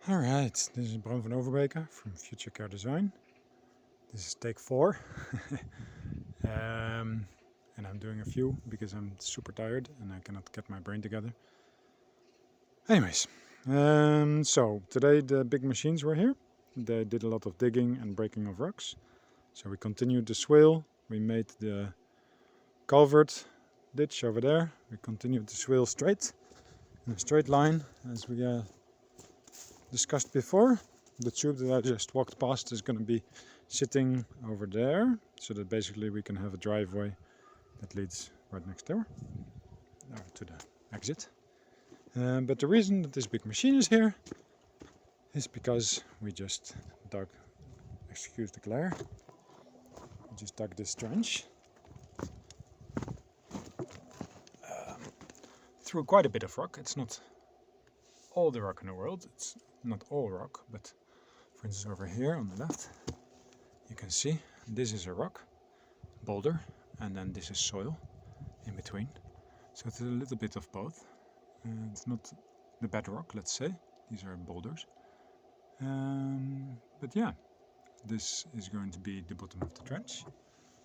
Alright, this is Bram van Overbeke from Future Care Design. This is take 4. And I'm doing a few because I'm super tired and I cannot get my brain together. Anyways, so today the big machines were here. They did a lot of digging and breaking of rocks. So we continued the swale. We made the culvert ditch over there. We continued the swale straight, in a straight line, as we discussed before. The tube that I just walked past is going to be sitting over there, so that basically we can have a driveway that leads right next door to the exit. But the reason that this big machine is here is because we just dug, excuse the glare, we just dug this trench through quite a bit of rock. It's not all the rock in the world, it's not all rock, but for instance over here on the left you can see this is a rock boulder and then this is soil in between, so it's a little bit of both. It's not the bedrock, let's say, these are boulders, but yeah, this is going to be the bottom of the trench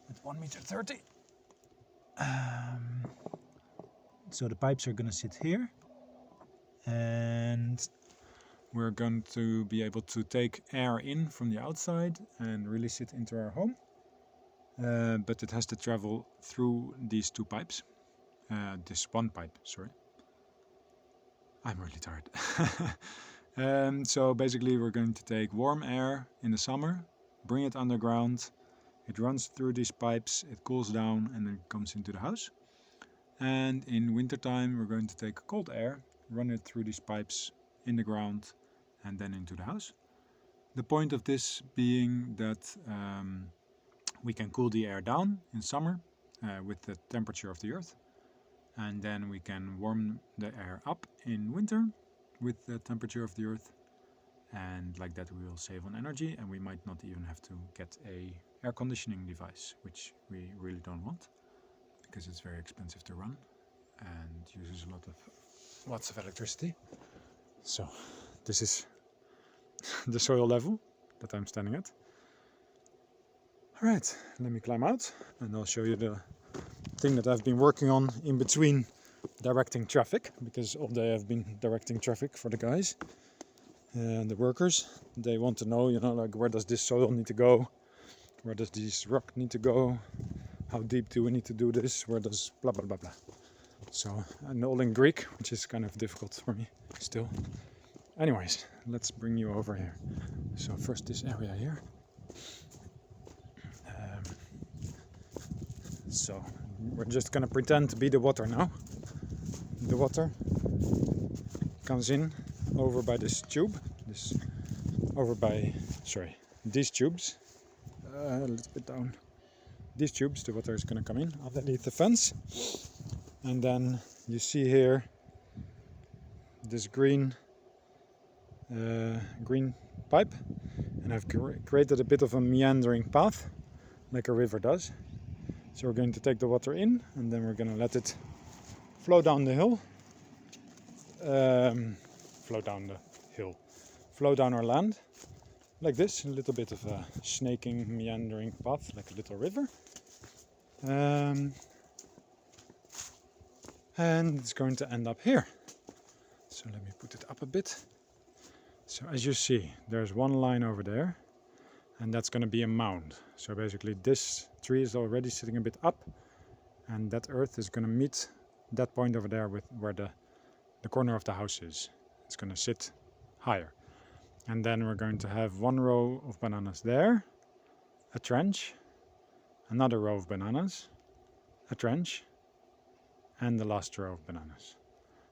at 1.30 meters. So the pipes are going to sit here, and we're going to be able to take air in from the outside and release it into our home. But it has to travel through these two pipes. This one pipe, sorry. I'm really tired. So basically we're going to take warm air in the summer, bring it underground, it runs through these pipes, it cools down and then comes into the house. And in wintertime we're going to take cold air, run it through these pipes in the ground and then into the house. The point of this being that we can cool the air down in summer with the temperature of the earth, and then we can warm the air up in winter with the temperature of the earth, and like that we will save on energy, and we might not even have to get a air conditioning device, which we really don't want because it's very expensive to run and uses lots of electricity. So this is the soil level that I'm standing at. Alright, let me climb out and I'll show you the thing that I've been working on in between directing traffic, because all day I've been directing traffic for the guys and the workers. They want to know, like, where does this soil need to go, where does this rock need to go, how deep do we need to do this, where does blah blah blah blah. So, and all in Greek, which is kind of difficult for me still. Anyways, let's bring you over here. So first this area here. So we're just gonna pretend to be the water now. The water comes in over by this tube, these tubes, a little bit down. These tubes, the water is gonna come in underneath the fence, and then you see here this green pipe, and I've created a bit of a meandering path like a river does. So we're going to take the water in and then we're going to let it flow down the hill, flow down our land like this, a little bit of a snaking meandering path like a little river, and it's going to end up here. So let me put it up a bit. So as you see, there's one line over there, and that's going to be a mound. So basically this tree is already sitting a bit up, and that earth is going to meet that point over there with where the corner of the house is. It's going to sit higher. And then we're going to have one row of bananas there, a trench, another row of bananas, a trench, and the last row of bananas.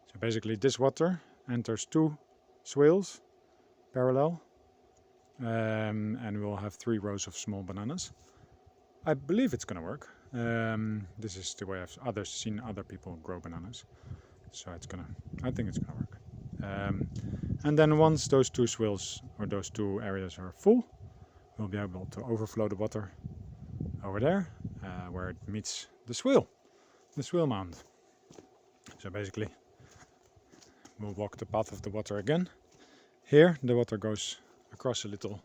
So basically this water enters two swales parallel, and we'll have 3 rows of small bananas. I believe it's gonna work. This is the way I've seen other people grow bananas, so I think it's gonna work. And then once those 2 swales or those 2 areas are full, we'll be able to overflow the water over there where it meets the swale mound. So basically we'll walk the path of the water again Here the water goes across a little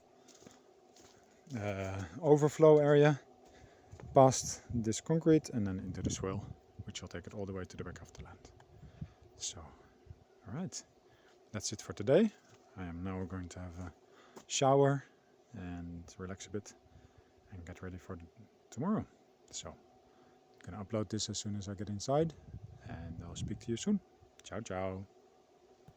overflow area, past this concrete and then into the swale, which will take it all the way to the back of the land. So, alright, that's it for today. I am now going to have a shower and relax a bit and get ready for tomorrow. So, I'm going to upload this as soon as I get inside, and I'll speak to you soon. Ciao, ciao.